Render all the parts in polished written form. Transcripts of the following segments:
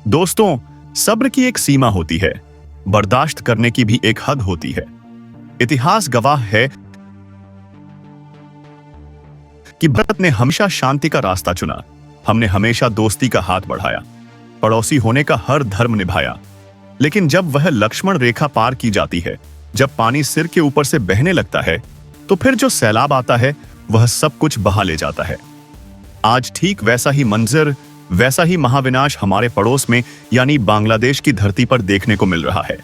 दोस्तों, सब्र की एक सीमा होती है, बर्दाश्त करने की भी एक हद होती है। इतिहास गवाह है कि भारत ने हमेशा शांति का रास्ता चुना। हमने हमेशा दोस्ती का हाथ बढ़ाया, पड़ोसी होने का हर धर्म निभाया। लेकिन जब वह लक्ष्मण रेखा पार की जाती है, जब पानी सिर के ऊपर से बहने लगता है, तो फिर जो सैलाब आता है वह सब कुछ बहा ले जाता है। आज ठीक वैसा ही मंजर, वैसा ही महाविनाश हमारे पड़ोस में यानी बांग्लादेश की धरती पर देखने को मिल रहा है।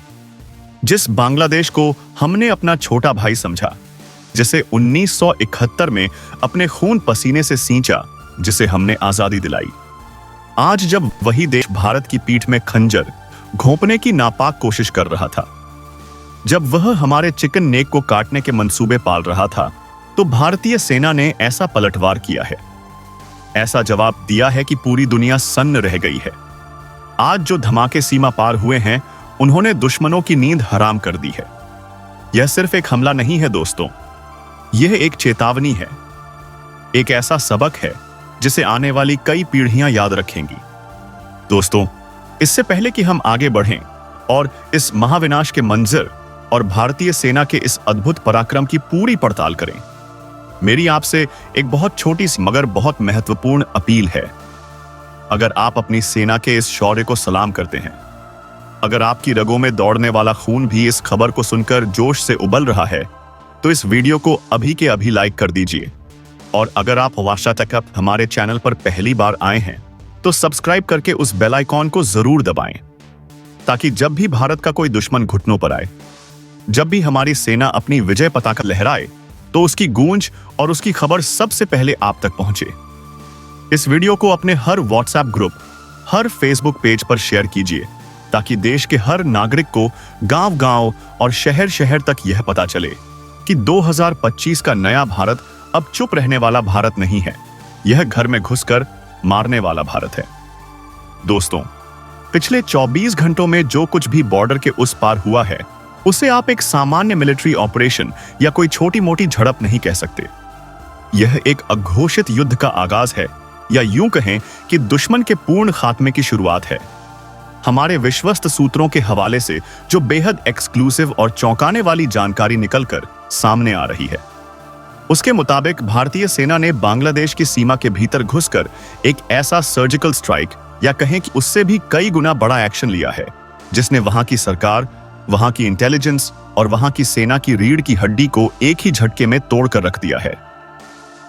जिस बांग्लादेश को हमने अपना छोटा भाई समझा, जिसे 1971 में अपने खून पसीने से सींचा, जिसे हमने आजादी दिलाई, आज जब वही देश भारत की पीठ में खंजर घोंपने की नापाक कोशिश कर रहा था, जब वह हमारे चिकन नेक को काटने के मंसूबे पाल रहा था, तो भारतीय सेना ने ऐसा पलटवार किया है, ऐसा जवाब दिया है कि पूरी दुनिया सन्न रह गई है। आज जो धमाके सीमा पार हुए हैं, उन्होंने दुश्मनों की नींद हराम कर दी है। यह सिर्फ एक हमला नहीं है दोस्तों, यह एक चेतावनी है, एक ऐसा सबक है जिसे आने वाली कई पीढ़ियां याद रखेंगी। दोस्तों, इससे पहले कि हम आगे बढ़ें और इस महाविनाश के मंजर और भारतीय सेना के इस अद्भुत पराक्रम की पूरी पड़ताल करें, मेरी आपसे एक बहुत छोटी सी मगर बहुत महत्वपूर्ण अपील है। अगर आप अपनी सेना के इस शौर्य को सलाम करते हैं, अगर आपकी रगों में दौड़ने वाला खून भी इस खबर को सुनकर जोश से उबल रहा है, तो इस वीडियो को अभी के अभी लाइक कर दीजिए। और अगर आप व्हाट्सएप हमारे चैनल पर पहली बार आए हैं, तो सब्सक्राइब करके उस बेल आइकॉन को जरूर दबाएं, ताकि जब भी भारत का कोई दुश्मन घुटनों पर आए, जब भी हमारी सेना अपनी विजय पताका लहराए, तो उसकी गूंज और उसकी खबर सबसे पहले आप तक पहुंचे। इस वीडियो को अपने हर व्हाट्सएप ग्रुप, हर फेसबुक पेज पर शेयर कीजिए, ताकि देश के हर नागरिक को गांव-गांव और शहर-शहर तक यह पता चले कि 2025 का नया भारत अब चुप रहने वाला भारत नहीं है, यह घर में घुसकर मारने वाला भारत है। दोस्तों, पिछले 24 घंटों में जो कुछ भी बॉर्डर के उस पार हुआ है, उसे आप एक सामान्य मिलिट्री ऑपरेशन या कोई छोटी मोटी झड़प नहीं कह सकते। यह एक अघोषित युद्ध का आगाज है, या यूं कहें कि दुश्मन के पूर्ण खात्मे की शुरुआत है। हमारे विश्वस्त सूत्रों के हवाले से जो बेहद एक्सक्लूसिव और चौंकाने वाली जानकारी निकलकर सामने आ रही है, उसके मुताबिक भारतीय सेना ने बांग्लादेश की सीमा के भीतर घुसकर एक ऐसा सर्जिकल स्ट्राइक, या कहें कि उससे भी कई गुना बड़ा एक्शन लिया है, जिसने वहां की सरकार, वहां की इंटेलिजेंस और वहां की सेना की रीढ़ की हड्डी को एक ही झटके में तोड़कर रख दिया है।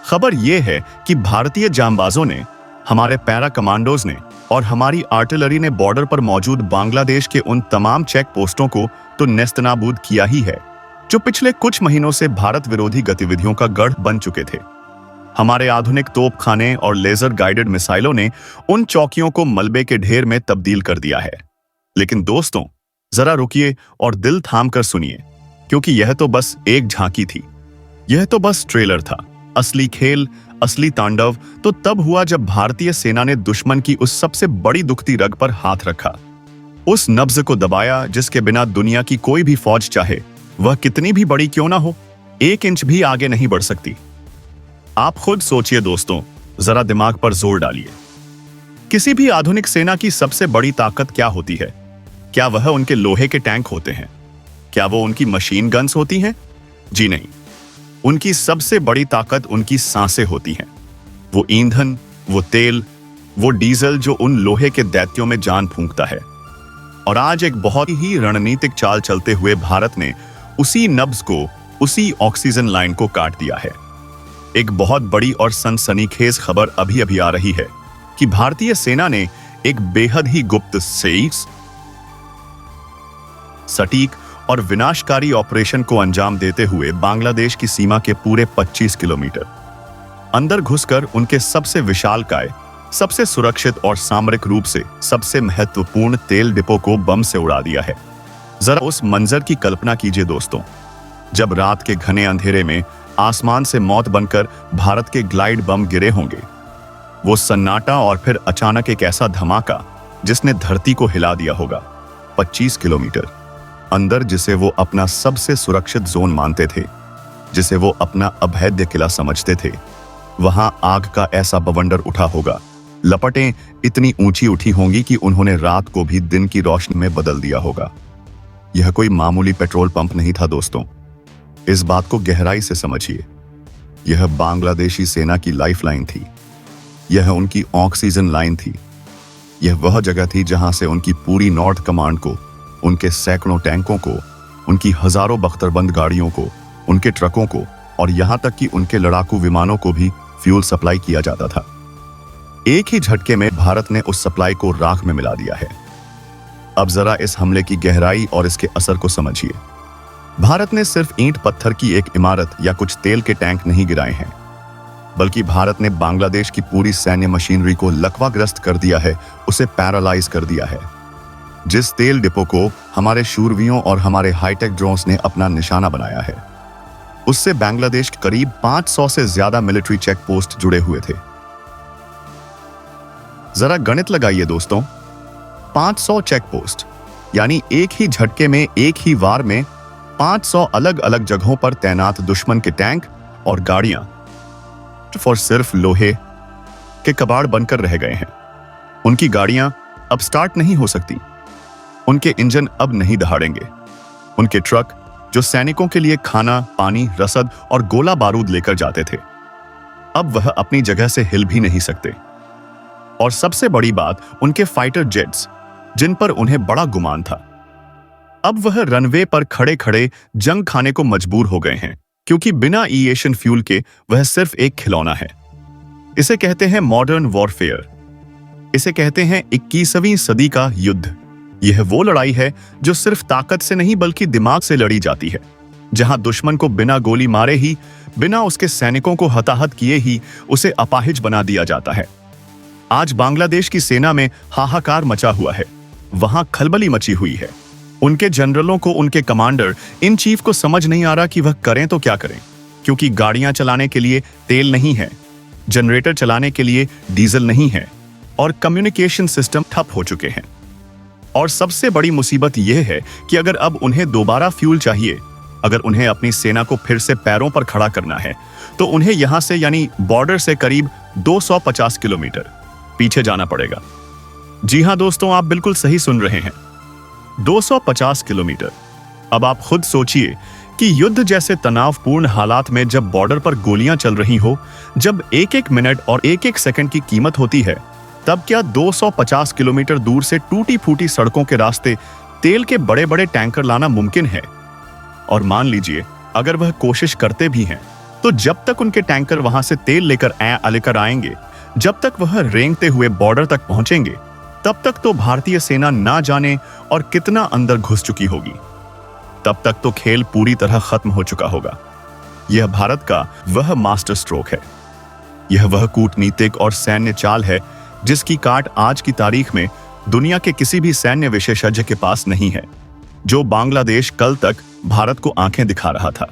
खबर यह है कि भारतीय जांबाजों ने, हमारे पैरा कमांडोज ने और हमारी आर्टिलरी ने बॉर्डर पर मौजूद बांग्लादेश के उन तमाम चेक पोस्टों को तो नेस्तनाबूद किया ही है, जो पिछले कुछ महीनों से भारत विरोधी गतिविधियों का गढ़ बन चुके थे। हमारे आधुनिक तोपखाने और लेजर गाइडेड मिसाइलों ने उन चौकियों को मलबे के ढेर में तब्दील कर दिया है। लेकिन दोस्तों, जरा रुकिए और दिल थाम कर सुनिए, क्योंकि यह तो बस एक झांकी थी, यह तो बस ट्रेलर था। असली खेल, असली तांडव तो तब हुआ जब भारतीय सेना ने दुश्मन की उस सबसे बड़ी दुखती रग पर हाथ रखा, उस नब्ज को दबाया जिसके बिना दुनिया की कोई भी फौज, चाहे वह कितनी भी बड़ी क्यों ना हो, 1 इंच भी आगे नहीं बढ़ सकती। आप खुद सोचिए दोस्तों, जरा दिमाग पर जोर डालिए। किसी भी आधुनिक सेना की सबसे बड़ी ताकत क्या होती है? क्या वह उनके लोहे के टैंक होते हैं? क्या वो उनकी मशीन गन्स होती हैं? जी नहीं, उनकी सबसे बड़ी ताकत उनकी सांसें होती हैं। वो ईंधन, वो तेल, वो डीजल जो उन लोहे के दैत्यों में जान फूंकता है। और आज एक बहुत ही रणनीतिक चाल चलते हुए भारत ने उसी नब्ज को, उसी ऑक्सीजन लाइन को काट दिया है। एक बहुत बड़ी और सनसनीखेज खबर अभी अभी आ रही है कि भारतीय सेना ने एक बेहद ही गुप्त, सटीक और विनाशकारी ऑपरेशन को अंजाम देते हुए बांग्लादेश की सीमा के पूरे 25 किलोमीटर अंदर घुसकर उनके सबसे विशालकाय, सबसे सुरक्षित और सामरिक रूप से सबसे महत्वपूर्ण तेल डिपो को बम से उड़ा दिया है। जरा उस मंजर की कल्पना कीजिए दोस्तों, जब रात के घने अंधेरे में आसमान से मौत बनकर भारत के ग्लाइड बम गिरे होंगे। वो सन्नाटा और फिर अचानक एक ऐसा धमाका जिसने धरती को हिला दिया होगा। 25 किलोमीटर अंदर, जिसे वो अपना सबसे सुरक्षित जोन मानते थे, जिसे वो अपना अभेद्य किला समझते थे, वहां आग का ऐसा बवंडर उठा होगा लपटें इतनी ऊंची उठी होंगी कि उन्होंने रात को भी दिन की रोशनी में बदल दिया होगा। यह कोई मामूली पेट्रोल पंप नहीं था दोस्तों, इस बात को गहराई से समझिए। यह बांग्लादेशी सेना की लाइफलाइन थी, यह उनकी ऑक्सीजन लाइन थी, यह वह जगह थी जहां से उनकी पूरी नॉर्थ कमांड को, उनके सैकड़ों टैंकों को, उनकी हजारों बख्तरबंद गाड़ियों को, उनके ट्रकों को और यहां तक कि उनके लड़ाकू विमानों को भी फ्यूल सप्लाई किया जाता था। एक ही झटके में भारत ने उस सप्लाई को राख में मिला दिया है। अब जरा इस हमले की गहराई और इसके असर को समझिए। भारत ने सिर्फ ईंट पत्थर की एक इमारत या कुछ तेल के टैंक नहीं गिराए हैं, बल्कि भारत ने बांग्लादेश की पूरी सैन्य मशीनरी को लकवाग्रस्त कर दिया है, उसे पैरालाइज कर दिया है। जिस तेल डिपो को हमारे शूरवीरों और हमारे हाईटेक ड्रोन्स ने अपना निशाना बनाया है, उससे बांग्लादेश के करीब 500 से ज्यादा मिलिट्री चेक पोस्ट जुड़े हुए थे। जरा गणित लगाइए दोस्तों, 500 चेक पोस्ट, यानी एक ही झटके में, एक ही वार में 500 अलग अलग जगहों पर तैनात दुश्मन के टैंक और गाड़ियां और सिर्फ लोहे के कबाड़ बनकर रह गए हैं। उनकी गाड़ियां अब स्टार्ट नहीं हो सकती, उनके इंजन अब नहीं दहाड़ेंगे, उनके ट्रक जो सैनिकों के लिए खाना, पानी, रसद और गोला बारूद लेकर जाते थे, अब वह अपनी जगह से हिल भी नहीं सकते। और सबसे बड़ी बात, उनके फाइटर जेट्स, जिन पर उन्हें बड़ा गुमान था, अब वह रनवे पर खड़े खड़े जंग खाने को मजबूर हो गए हैं, क्योंकि बिना एविएशन फ्यूल के वह सिर्फ एक खिलौना है। इसे कहते हैं मॉडर्न वॉरफेयर, इसे कहते हैं 21वीं सदी का युद्ध। यह वो लड़ाई है जो सिर्फ ताकत से नहीं बल्कि दिमाग से लड़ी जाती है, जहां दुश्मन को बिना गोली मारे ही, बिना उसके सैनिकों को हताहत किए ही उसे अपाहिज बना दिया जाता है। आज बांग्लादेश की सेना में हाहाकार मचा हुआ है, वहां खलबली मची हुई है। उनके जनरलों को, उनके कमांडर इन चीफ को समझ नहीं आ रहा कि वह करें तो क्या करें, क्योंकि गाड़ियां चलाने के लिए तेल नहीं है, जनरेटर चलाने के लिए डीजल नहीं है और कम्युनिकेशन सिस्टम ठप हो चुके हैं। और सबसे बड़ी मुसीबत यह है कि अगर अब उन्हें दोबारा फ्यूल चाहिए, अगर उन्हें अपनी सेना को फिर से पैरों पर खड़ा करना है, तो उन्हें यहां से यानी बॉर्डर से करीब 250 किलोमीटर पीछे जाना पड़ेगा। जी हां दोस्तों, आप बिल्कुल सही सुन रहे हैं, 250 किलोमीटर। अब आप खुद सोचिए कि युद्ध जैसे तनावपूर्ण हालात में जब बॉर्डर पर गोलियां चल रही हो, जब एक एक मिनट और एक एक सेकंड की कीमत होती है, तब क्या 250 किलोमीटर दूर से टूटी फूटी सड़कों के रास्ते तेल के बड़े बड़े टैंकर लाना मुमकिन है? और मान लीजिए अगर वह कोशिश करते भी हैं, तो जब तक उनके टैंकर वहां से तेल लेकर आएंगे, जब तक वह रेंगते हुए बॉर्डर तक पहुंचेंगे, तब तक तो भारतीय सेना ना जाने और कितना अंदर घुस चुकी होगी। तब तक तो खेल पूरी तरह खत्म हो चुका होगा। यह भारत का वह मास्टर स्ट्रोक है, यह वह कूटनीतिक और सैन्य चाल है जिसकी काट आज की तारीख में दुनिया के किसी भी सैन्य विशेषज्ञ के पास नहीं है। जो बांग्लादेश कल तक भारत को आंखें दिखा रहा था,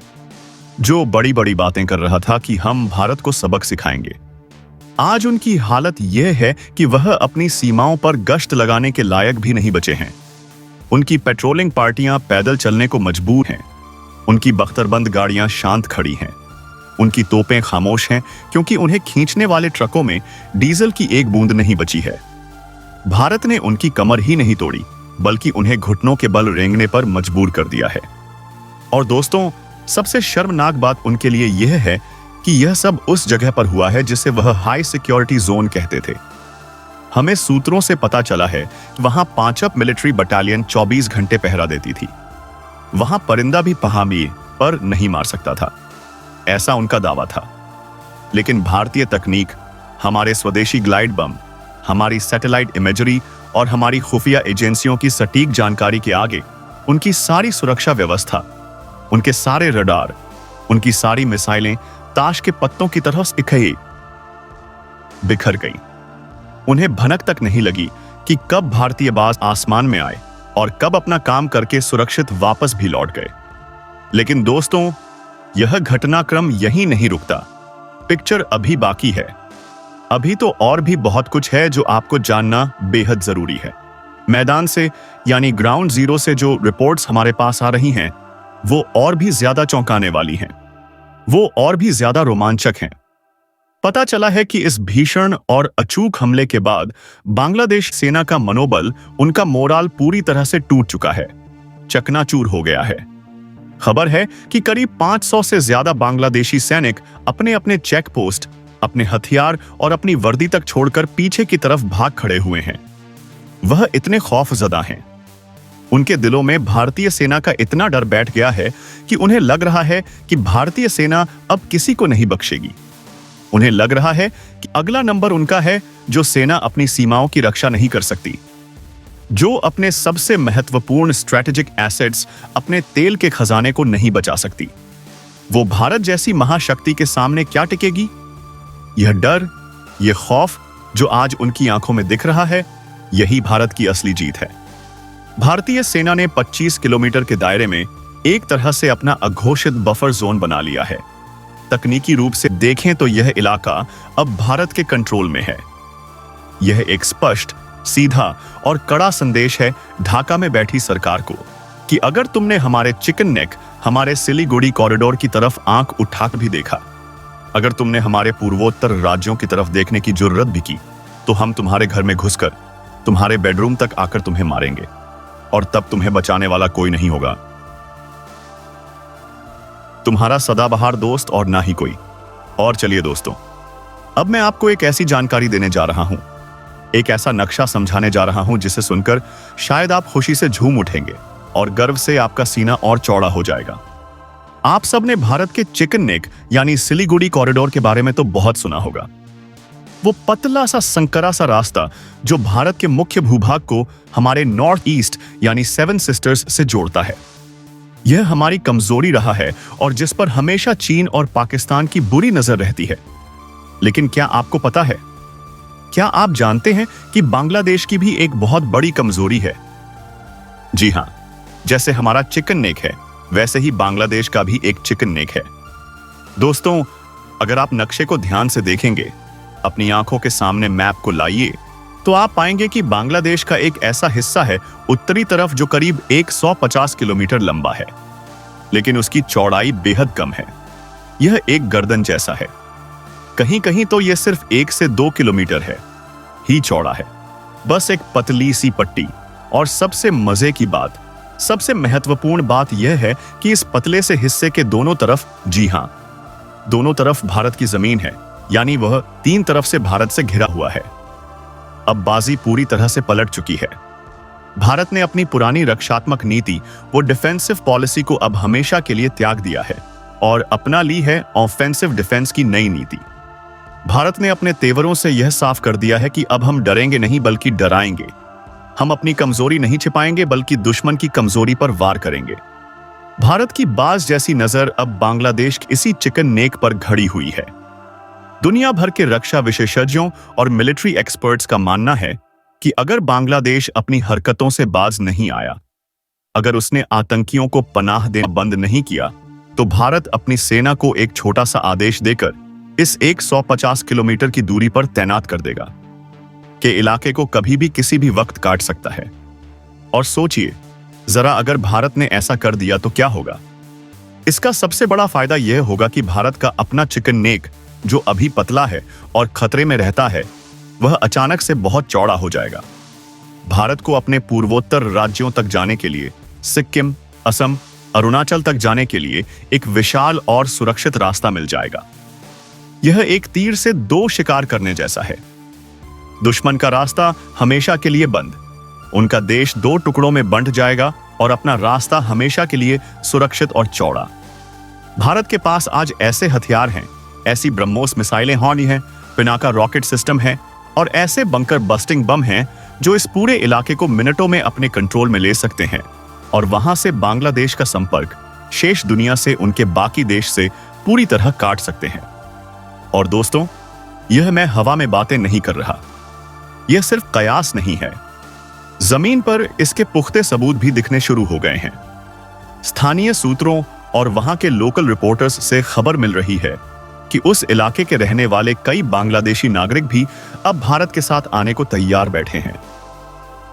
जो बड़ी बड़ी बातें कर रहा था कि हम भारत को सबक सिखाएंगे, आज उनकी हालत यह है कि वह अपनी सीमाओं पर गश्त लगाने के लायक भी नहीं बचे हैं। उनकी पेट्रोलिंग पार्टियां पैदल चलने को मजबूर हैं, उनकी बख्तरबंद गाड़ियां शांत खड़ी हैं, उनकी तोपें खामोश हैं, क्योंकि उन्हें खींचने वाले ट्रकों में डीजल की एक बूंद नहीं बची है। भारत ने उनकी कमर ही नहीं तोड़ी, बल्कि उन्हें घुटनों के बल रेंगने पर मजबूर कर दिया है। और दोस्तों, सबसे शर्मनाक बात उनके लिए यह है कि यह सब उस जगह पर हुआ है जिसे वह हाई सिक्योरिटी जोन कहते थे। हमें सूत्रों से पता चला है कि वहां 5 मिलिट्री बटालियन 24 घंटे पहरा देती थी। वहां परिंदा भी पहाड़ी पर नहीं मार सकता था, ऐसा उनका दावा था। लेकिन भारतीय तकनीक, हमारे स्वदेशी ग्लाइड बम, हमारी सैटेलाइट इमेजरी और हमारी खुफिया एजेंसियों की सटीक जानकारी के आगे उनकी सारी सुरक्षा व्यवस्था, उनके सारे रडार, उनकी सारी मिसाइलें ताश के पत्तों की तरह बिखर गईं। उन्हें भनक तक नहीं लगी कि कब भारतीय बाज आसमान में आए और कब अपना काम करके सुरक्षित वापस भी लौट गए। लेकिन दोस्तों, यह घटनाक्रम यहीं नहीं रुकता। पिक्चर अभी बाकी है। अभी तो और भी बहुत कुछ है जो आपको जानना बेहद जरूरी है। मैदान से यानी ग्राउंड जीरो से जो रिपोर्ट्स हमारे पास आ रही हैं, वो और भी ज्यादा चौंकाने वाली हैं, वो और भी ज्यादा रोमांचक हैं। पता चला है कि इस भीषण और अचूक हमले के बाद बांग्लादेश सेना का मनोबल, उनका मोराल पूरी तरह से टूट चुका है, चकनाचूर हो गया है। खबर है कि करीब 500 से ज्यादा बांग्लादेशी सैनिक अपने अपने चेक पोस्ट, अपने हथियार और अपनी वर्दी तक छोड़कर पीछे की तरफ भाग खड़े हुए हैं। वह इतने खौफजदा हैं। उनके दिलों में भारतीय सेना का इतना डर बैठ गया है कि उन्हें लग रहा है कि भारतीय सेना अब किसी को नहीं बख्शेगी। उन्हें लग रहा है कि अगला नंबर उनका है, जो सेना अपनी सीमाओं की रक्षा नहीं कर सकती, जो अपने सबसे महत्वपूर्ण स्ट्रैटेजिक एसेट्स, अपने तेल के खजाने को नहीं बचा सकती। वो भारत जैसी महाशक्ति के सामने क्या टिकेगी? यह डर, यह खौफ जो आज उनकी आंखों में दिख रहा है, यही भारत की असली जीत है। भारतीय सेना ने 25 किलोमीटर के दायरे में एक तरह से अपना अघोषित बफर जोन बना लिया है। तकनीकी रूप से देखें तो यह इलाका अब भारत के कंट्रोल में है। यह एक स्पष्ट, सीधा और कड़ा संदेश है ढाका में बैठी सरकार को कि अगर तुमने हमारे चिकन नेक, हमारे सिलीगुड़ी कॉरिडोर की तरफ आंख उठाकर भी देखा, अगर तुमने हमारे पूर्वोत्तर राज्यों की तरफ देखने की जुर्रत भी की, तो हम तुम्हारे घर में घुसकर तुम्हारे बेडरूम तक आकर तुम्हें मारेंगे, और तब तुम्हें बचाने वाला कोई नहीं होगा। तुम्हारा सदाबहार दोस्त और ना ही कोई। और चलिए दोस्तों, अब मैं आपको एक ऐसी जानकारी देने जा रहा हूं, एक ऐसा नक्शा समझाने जा रहा हूं जिसे सुनकर शायद आप खुशी से झूम उठेंगे और गर्व से आपका सीना और चौड़ा हो जाएगा। आप सबने भारत के चिकन नेक यानी सिलीगुड़ी कॉरिडोर के बारे में तो बहुत सुना होगा। वो पतला सा संकरा सा रास्ता जो भारत के मुख्य भूभाग को हमारे नॉर्थ ईस्ट यानी 7 सिस्टर्स से जोड़ता है। यह हमारी कमजोरी रहा है और जिस पर हमेशा चीन और पाकिस्तान की बुरी नजर रहती है। लेकिन क्या आपको पता है, क्या आप जानते हैं कि बांग्लादेश की भी एक बहुत बड़ी कमजोरी है? जी हां, जैसे हमारा चिकन नेक है, वैसे ही बांग्लादेश का भी एक चिकन नेक है। दोस्तों, अगर आप नक्शे को ध्यान से देखेंगे, अपनी आंखों के सामने मैप को लाइए, तो आप पाएंगे कि बांग्लादेश का एक ऐसा हिस्सा है उत्तरी तरफ जो करीब 150 किलोमीटर लंबा है, लेकिन उसकी चौड़ाई बेहद कम है। यह एक गर्दन जैसा है। कहीं कहीं तो यह सिर्फ 1 से 2 किलोमीटर है ही चौड़ा है, बस एक पतली सी पट्टी। और सबसे मजे की बात, सबसे महत्वपूर्ण बात यह है कि इस पतले से हिस्से के दोनों तरफ, जी हां, दोनों तरफ भारत की जमीन है, यानी वह 3 तरफ से भारत से घिरा हुआ है। अब बाजी पूरी तरह से पलट चुकी है। भारत ने अपनी पुरानी रक्षात्मक नीति, वो डिफेंसिव पॉलिसी को अब हमेशा के लिए त्याग दिया है और अपना ली है ऑफेंसिव डिफेंस की नई नीति। भारत ने अपने तेवरों से यह साफ कर दिया है कि अब हम डरेंगे नहीं बल्कि डराएंगे। हम अपनी कमजोरी नहीं छिपाएंगे बल्कि दुश्मन की कमजोरी पर वार करेंगे। भारत की बाज जैसी नजर अब बांग्लादेश के इसी चिकन नेक पर घड़ी हुई है। दुनिया भर के रक्षा विशेषज्ञों और मिलिट्री एक्सपर्ट्स का मानना है कि अगर बांग्लादेश अपनी हरकतों से बाज नहीं आया, अगर उसने आतंकियों को पनाह देना बंद नहीं किया, तो भारत अपनी सेना को एक छोटा सा आदेश देकर इस 150 किलोमीटर की दूरी पर तैनात कर देगा कि इलाके को कभी भी किसी भी वक्त काट सकता है। और सोचिए जरा, अगर भारत ने ऐसा कर दिया तो क्या होगा? इसका सबसे बड़ा फायदा यह होगा कि भारत का अपना चिकन नेक, जो अभी पतला है और खतरे में रहता है, वह अचानक से बहुत चौड़ा हो जाएगा। भारत को अपने पूर्वोत्तर राज्यों तक जाने के लिए, सिक्किम, असम, अरुणाचल तक जाने के लिए एक विशाल और सुरक्षित रास्ता मिल जाएगा। यह एक तीर से 2 शिकार करने जैसा है। दुश्मन का रास्ता हमेशा के लिए बंद, उनका देश 2 टुकड़ों में बंट जाएगा और अपना रास्ता हमेशा के लिए सुरक्षित और चौड़ा। भारत के पास आज ऐसे हथियार हैं, ऐसी ब्रह्मोस मिसाइलें होनी हैं, पिनाका रॉकेट सिस्टम है और ऐसे बंकर बस्टिंग बम हैं जो इस पूरे इलाके को मिनटों में अपने कंट्रोल में ले सकते हैं और वहां से बांग्लादेश का संपर्क शेष दुनिया से, उनके बाकी देश से पूरी तरह काट सकते हैं। और दोस्तों, यह मैं हवा में बातें नहीं कर रहा, यह सिर्फ कयास नहीं है। जमीन पर इसके पुख्ते सबूत भी दिखने शुरू हो गए हैं। स्थानीय सूत्रों और वहां के लोकल रिपोर्टर्स से खबर मिल रही है कि उस इलाके के रहने वाले कई बांग्लादेशी नागरिक भी अब भारत के साथ आने को तैयार बैठे हैं।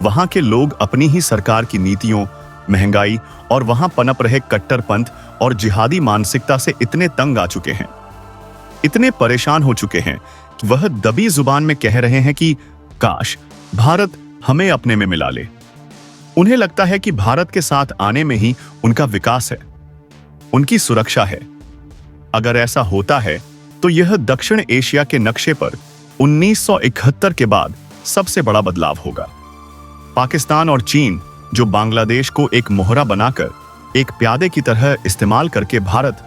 वहां के लोग अपनी ही सरकार की नीतियों, महंगाई और वहां पनप रहे कट्टरपंथ और जिहादी मानसिकता से इतने तंग आ चुके हैं इतने परेशान हो चुके हैं कि वह दबी जुबान में कह रहे हैं कि काश भारत हमें अपने में मिला ले। उन्हें लगता है कि भारत के साथ आने में ही उनका विकास है, उनकी सुरक्षा है। अगर ऐसा होता है तो यह दक्षिण एशिया के नक्शे पर 1971 के बाद सबसे बड़ा बदलाव होगा। पाकिस्तान और चीन जो बांग्लादेश को एक मोहरा बनाकर एक प्यादे की तरह इस्तेमाल करके भारत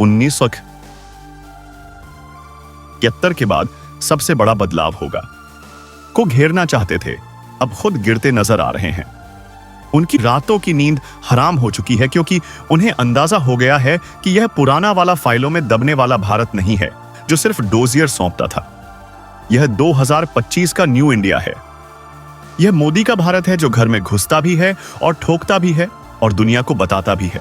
1971 के बाद सबसे बड़ा बदलाव होगा को घेरना चाहते थे, अब खुद गिरते नजर आ रहे हैं। उनकी रातों की नींद हराम हो चुकी है क्योंकि उन्हें अंदाजा हो गया है कि यह पुराना वाला फाइलों में दबने वाला भारत नहीं है जो सिर्फ डोजियर सौंपता था। यह 2025 का न्यू इंडिया है। यह मोदी का भारत है जो घर में घुसता भी है और ठोकता भी है और दुनिया को बताता भी है।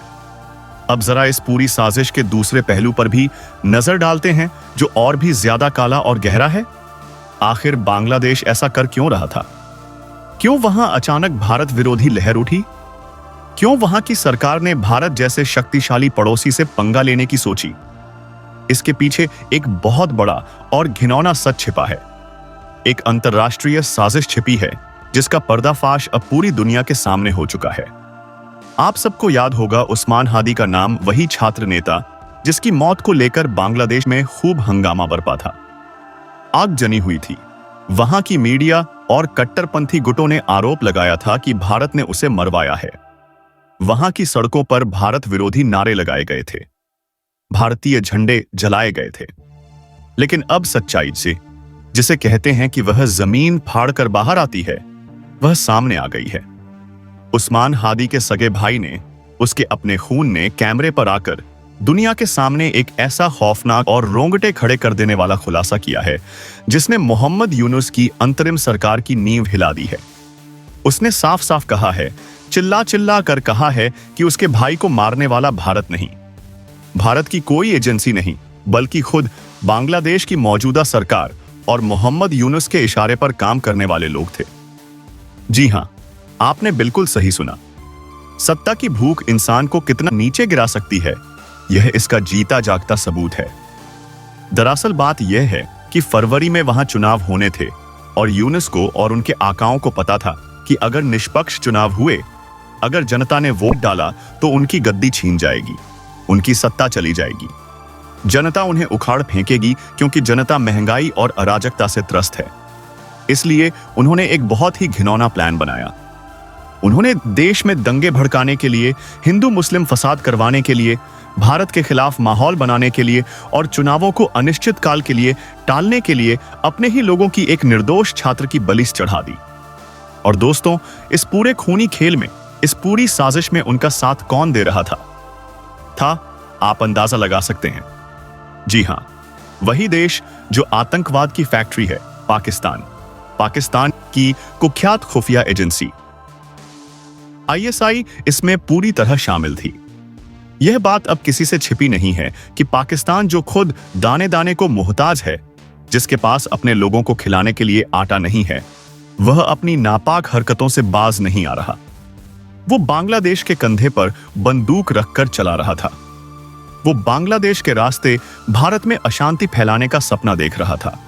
अब जरा इस पूरी साजिश के दूसरे पहलू पर भी नजर डालते हैं जो और भी ज्यादा काला और गहरा है। आखिर बांग्लादेश ऐसा कर क्यों रहा था? क्यों वहां अचानक भारत विरोधी लहर उठी? क्यों वहां की सरकार ने भारत जैसे शक्तिशाली पड़ोसी से पंगा लेने की सोची? इसके पीछे एक बहुत बड़ा और घिनौना सच छिपा है। एक अंतर्राष्ट्रीय साजिश छिपी है जिसका पर्दाफाश अब पूरी दुनिया के सामने हो चुका है। आप सबको याद होगा उस्मान हादी का नाम, वही छात्र नेता जिसकी मौत को लेकर बांग्लादेश में खूब हंगामा बरपा था, आग जनी हुई थी। वहां की मीडिया और कट्टरपंथी गुटों ने आरोप लगाया था कि भारत ने उसे मरवाया है। वहां की सड़कों पर भारत विरोधी नारे लगाए गए थे, भारतीय झंडे जलाए गए थे। लेकिन अब सच्चाई से, जिसे कहते हैं कि वह जमीन फाड़कर बाहर आती है, वह सामने आ गई है। उस्मान हादी के सगे भाई ने, उसके अपने खून ने कैमरे पर आकर दुनिया के सामने एक ऐसा खौफनाक और रोंगटे खड़े कर देने वाला खुलासा किया है जिसने मोहम्मद यूनुस की अंतरिम सरकार की नींव हिला दी है। उसने साफ साफ कहा है, चिल्ला चिल्ला कर कहा है कि उसके भाई को मारने वाला भारत नहीं, भारत की कोई एजेंसी नहीं, बल्कि खुद बांग्लादेश की मौजूदा सरकार और मोहम्मद यूनुस के इशारे पर काम करने वाले लोग थे। जी हां, आपने बिल्कुल सही सुना। सत्ता की भूख इंसान को कितना नीचे गिरा सकती है, यह इसका जीता जागता सबूत है। दरअसल बात यह है कि फरवरी में वहां चुनाव होने थे और यूनुस को और उनके आकाओं को पता था कि अगर निष्पक्ष चुनाव हुए, अगर जनता ने वोट डाला तो उनकी गद्दी छीन जाएगी, उनकी सत्ता चली जाएगी। जनता उन्हें उखाड़ फेंकेगी क्योंकि जनता महंगाई और अराजकता से त्रस्त है। इसलिए उन्होंने एक बहुत ही घिनौना प्लान बनाया। उन्होंने देश में दंगे भड़काने के लिए, हिंदू मुस्लिम फसाद करवाने के लिए, भारत के खिलाफ माहौल बनाने के लिए और चुनावों को अनिश्चित काल के लिए टालने के लिए अपने ही लोगों की एक निर्दोष छात्र की बलि चढ़ा दी। और दोस्तों, इस पूरे खूनी खेल में, इस पूरी साजिश में उनका साथ कौन दे रहा था? आप अंदाजा लगा सकते हैं। जी हां, वही देश जो आतंकवाद की फैक्ट्री है, पाकिस्तान। पाकिस्तान की कुख्यात खुफिया एजेंसी ISI इसमें पूरी तरह शामिल थी। यह बात अब किसी से छिपी नहीं है कि पाकिस्तान जो खुद दाने दाने को मोहताज है, जिसके पास अपने लोगों को खिलाने के लिए आटा नहीं है, वह अपनी नापाक हरकतों से बाज नहीं आ रहा। वो बांग्लादेश के कंधे पर बंदूक रखकर चला रहा था। वो बांग्लादेश के रास्ते भारत में अशांति फैलाने का सपना देख रहा था।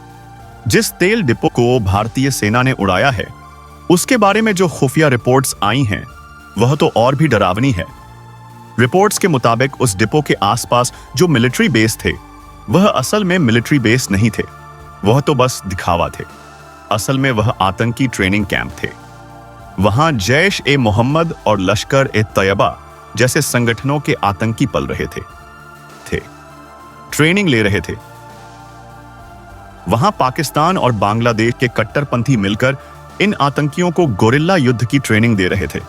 जिस तेल डिपो को भारतीय सेना ने उड़ाया है, उसके बारे में जो खुफिया रिपोर्ट्स आई हैं, वह तो और भी डरावनी है। रिपोर्ट्स के मुताबिक उस डिपो के आसपास जो मिलिट्री बेस थे, वह असल में मिलिट्री बेस नहीं थे, वह तो बस दिखावा थे। असल में वह आतंकी ट्रेनिंग कैंप थे। वहां जैश-ए-मोहम्मद और लश्कर-ए-तैयबा जैसे संगठनों के आतंकी पल रहे थे, ट्रेनिंग ले रहे थे। वहां पाकिस्तान और बांग्लादेश के कट्टरपंथी मिलकर इन आतंकियों को गोरिल्ला युद्ध की ट्रेनिंग दे रहे थे।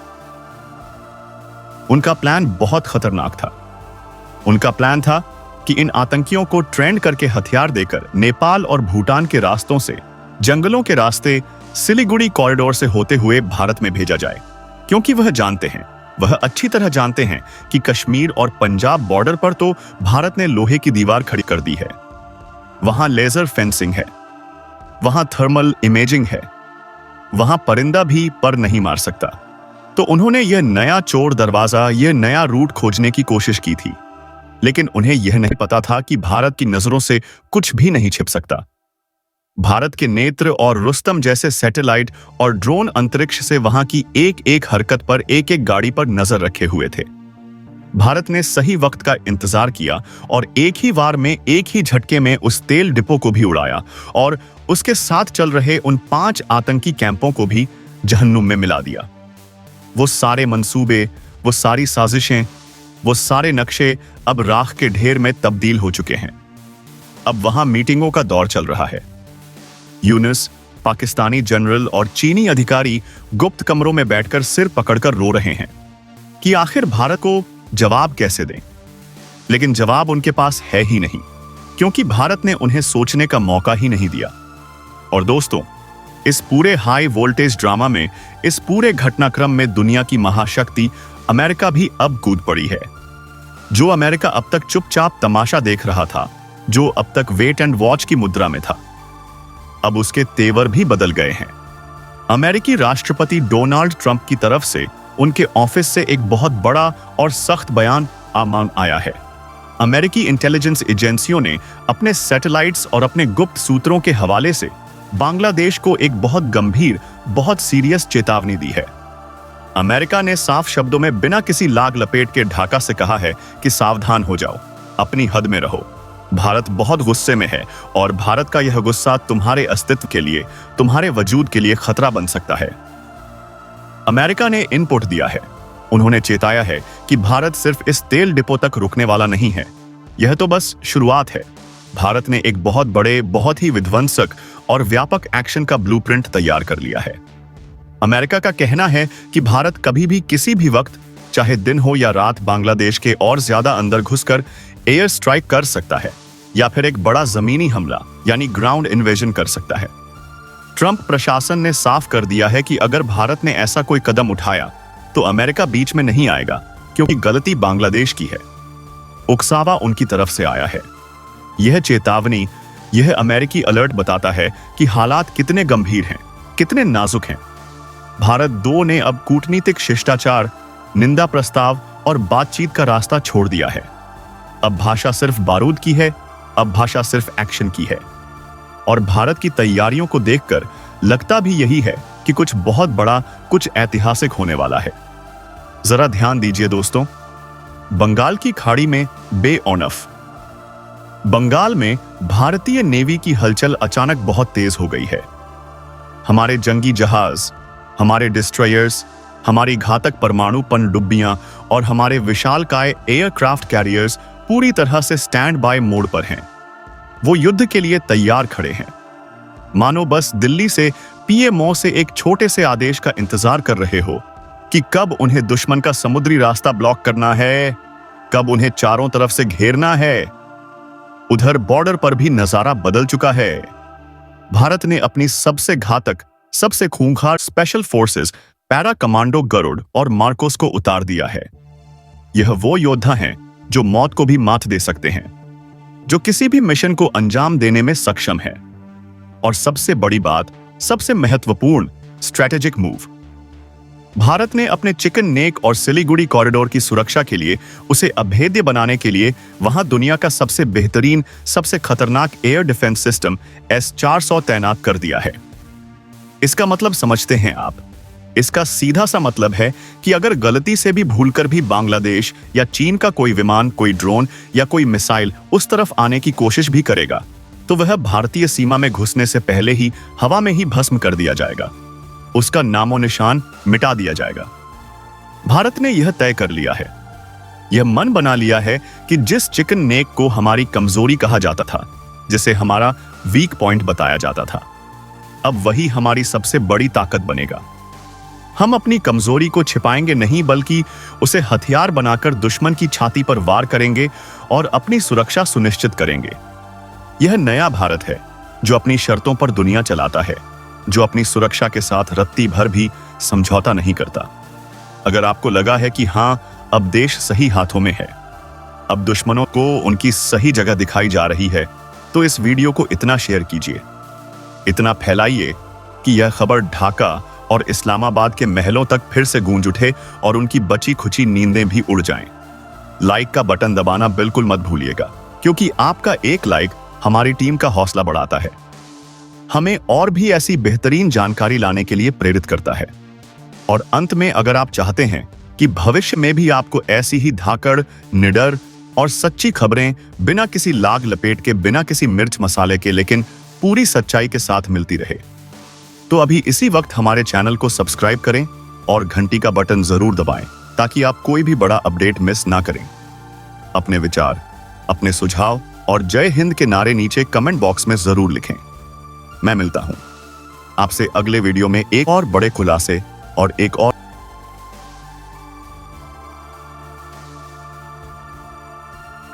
उनका प्लान बहुत खतरनाक था। उनका प्लान था कि इन आतंकियों को ट्रेंड करके हथियार देकर नेपाल और भूटान के रास्तों से, जंगलों के रास्ते, सिलीगुड़ी कॉरिडोर से होते हुए भारत में भेजा जाए, क्योंकि वह जानते हैं, वह अच्छी तरह जानते हैं कि कश्मीर और पंजाब बॉर्डर पर तो भारत ने लोहे की दीवार खड़ी कर दी है। वहां लेजर फेंसिंग है, वहां थर्मल इमेजिंग है, वहां परिंदा भी पर नहीं मार सकता। तो उन्होंने यह नया चोर दरवाजा, यह नया रूट खोजने की कोशिश की थी। लेकिन उन्हें यह नहीं पता था कि भारत की नजरों से कुछ भी नहीं छिप सकता। भारत के नेत्र और रुस्तम जैसे सैटेलाइट और ड्रोन अंतरिक्ष से वहां की एक एक हरकत पर, एक एक गाड़ी पर नजर रखे हुए थे। भारत ने सही वक्त का इंतजार किया और एक ही वार में, एक ही झटके में उस तेल डिपो को भी उड़ाया और उसके साथ चल रहे उन 5 आतंकी कैंपों को भी जहन्नुम में मिला दिया। वो सारे मंसूबे, वो सारी साजिशें, वो सारे नक्शे अब राख के ढेर में तब्दील हो चुके हैं। अब वहां मीटिंगों का दौर चल रहा है। यूनुस, पाकिस्तानी जनरल और चीनी अधिकारी गुप्त कमरों में बैठकर सिर पकड़कर रो रहे हैं कि आखिर भारत को जवाब कैसे दें। लेकिन जवाब उनके पास है ही नहीं, क्योंकि भारत ने उन्हें सोचने का मौका ही नहीं दिया। और दोस्तों, इस पूरे हाई वोल्टेज ड्रामा में, इस पूरे घटनाक्रम में दुनिया की महाशक्ति अमेरिका भी अब कूद पड़ी है। जो अमेरिका अब तक चुपचाप तमाशा देख रहा था, जो अब तक वेट एंड वॉच की मुद्रा में था, अब उसके तेवर भी बदल गए हैं। अमेरिकी राष्ट्रपति डोनाल्ड ट्रंप की तरफ से उनके ऑफिस से एक बहुत बड़ा और सख्त बयान आमान आया है। अमेरिकी इंटेलिजेंस एजेंसियों ने अपने सैटेलाइट्स और अपने गुप्त सूत्रों के हवाले से बांग्लादेश को एक बहुत गंभीर, बहुत सीरियस चेतावनी दी है। अमेरिका ने साफ शब्दों में बिना किसी लाग लपेट के ढाका से कहा है कि सावधान हो जाओ, अपनी हद में रहो। भारत बहुत गुस्से में है और भारत का यह गुस्सा तुम्हारे अस्तित्व के लिए, तुम्हारे वजूद के लिए खतरा बन सकता है। अमेरिका ने इनपुट दिया है। उन्होंने चेताया है कि भारत सिर्फ इस तेल डिपो तक रुकने वाला नहीं है। यह तो बस शुरुआत है। भारत ने एक बहुत बड़े, बहुत ही विध्वंसक और व्यापक एक्शन का ब्लूप्रिंट तैयार कर लिया है। अमेरिका का कहना है कि भारत कभी भी, किसी भी वक्त, चाहे दिन हो या रात, बांग्लादेश के और ज्यादा अंदर घुसकर एयर स्ट्राइक कर सकता है या फिर एक बड़ा जमीनी हमला यानी ग्राउंड इन्वेजन कर सकता है। ट्रंप प्रशासन ने साफ कर दिया है कि अगर भारत ने ऐसा कोई कदम उठाया तो अमेरिका बीच में नहीं आएगा, क्योंकि गलती बांग्लादेश की है। उकसावा उनकी तरफ से आया है। यह चेतावनी, यह अमेरिकी अलर्ट बताता है कि हालात कितने गंभीर हैं, कितने नाजुक हैं। भारत 2 ने अब कूटनीतिक शिष्टाचार, निंदा प्रस्ताव और बातचीत का रास्ता छोड़ दिया है। अब भाषा सिर्फ बारूद की है, अब भाषा सिर्फ एक्शन की है। और भारत की तैयारियों को देखकर लगता भी यही है कि कुछ बहुत बड़ा, कुछ ऐतिहासिक होने वाला है। जरा ध्यान दीजिए दोस्तों, बंगाल की खाड़ी में बे ऑनफ, बंगाल में भारतीय नेवी की हलचल अचानक बहुत तेज हो गई है। हमारे जंगी जहाज, हमारे डिस्ट्रॉयर्स, हमारी घातक परमाणु पनडुब्बियां और हमारे विशालकाय एयरक्राफ्ट कैरियर्स पूरी तरह से स्टैंड बाय मोड पर हैं। वो युद्ध के लिए तैयार खड़े हैं, मानो बस दिल्ली से पीएमओ से एक छोटे से आदेश का इंतजार कर रहे हो कि कब उन्हें दुश्मन का समुद्री रास्ता ब्लॉक करना है, कब उन्हें चारों तरफ से घेरना है। उधर बॉर्डर पर भी नजारा बदल चुका है। भारत ने अपनी सबसे घातक, सबसे खूंखार special forces, para commando Garud और मार्कोस को उतार दिया है। यह वो योद्धा हैं जो मौत को भी मात दे सकते हैं, जो किसी भी मिशन को अंजाम देने में सक्षम है। और सबसे बड़ी बात, सबसे महत्वपूर्ण, स्ट्रेटेजिक मूव। भारत ने अपने चिकन नेक और सिलीगुड़ी कॉरिडोर की सुरक्षा के लिए, उसे अभेद्य बनाने के लिए वहां दुनिया का सबसे बेहतरीन, सबसे खतरनाक एयर डिफेंस सिस्टम S-400 तैनात कर दिया है। इसका मतलब समझते हैं आप? इसका सीधा सा मतलब है कि अगर गलती से भी, भूलकर भी बांग्लादेश या चीन का कोई विमान, कोई ड्रोन या कोई मिसाइल उस तरफ आने की कोशिश भी करेगा, तो वह भारतीय सीमा में घुसने से पहले ही हवा में ही भस्म कर दिया जाएगा। उसका नामो निशान मिटा दिया जाएगा। भारत ने यह तय कर लिया है, यह मन बना लिया है कि जिस चिकन नेक को हमारी कमजोरी कहा जाता था, जिसे हमारा वीक पॉइंट बताया जाता था, अब वही हमारी सबसे बड़ी ताकत बनेगा। हम अपनी कमजोरी को छिपाएंगे नहीं, बल्कि उसे हथियार बनाकर दुश्मन की छाती पर वार करेंगे और अपनी सुरक्षा सुनिश्चित करेंगे। यह नया भारत है जो अपनी शर्तों पर दुनिया चलाता है, जो अपनी सुरक्षा के साथ रत्ती भर भी समझौता नहीं करता। अगर आपको लगा है कि हां, अब देश सही हाथों में है, अब दुश्मनों को उनकी सही जगह दिखाई जा रही है, तो इस वीडियो को इतना शेयर कीजिए, इतना फैलाइए कि यह खबर ढाका और इस्लामाबाद के महलों तक फिर से गूंज उठे और उनकी बची खुची नींदें भी उड़ जाएं। लाइक का बटन दबाना बिल्कुल मत भूलिएगा, क्योंकि आपका एक लाइक हमारी टीम का हौसला बढ़ाता है, हमें और भी ऐसी बेहतरीन जानकारी लाने के लिए प्रेरित करता है। और अंत में, अगर आप चाहते हैं कि भविष्य में भी आपको ऐसी ही धाकड़, निडर और सच्ची खबरें बिना किसी लाग लपेट के, बिना किसी मिर्च मसाले के, लेकिन पूरी सच्चाई के साथ मिलती रहे, तो अभी इसी वक्त हमारे चैनल को सब्सक्राइब करें और घंटी का बटन जरूर दबाएं, ताकि आप कोई भी बड़ा अपडेट मिस ना करें। अपने विचार, अपने सुझाव और जय हिंद के नारे नीचे कमेंट बॉक्स में जरूर लिखें। मैं मिलता हूं आपसे अगले वीडियो में एक और बड़े खुलासे और एक और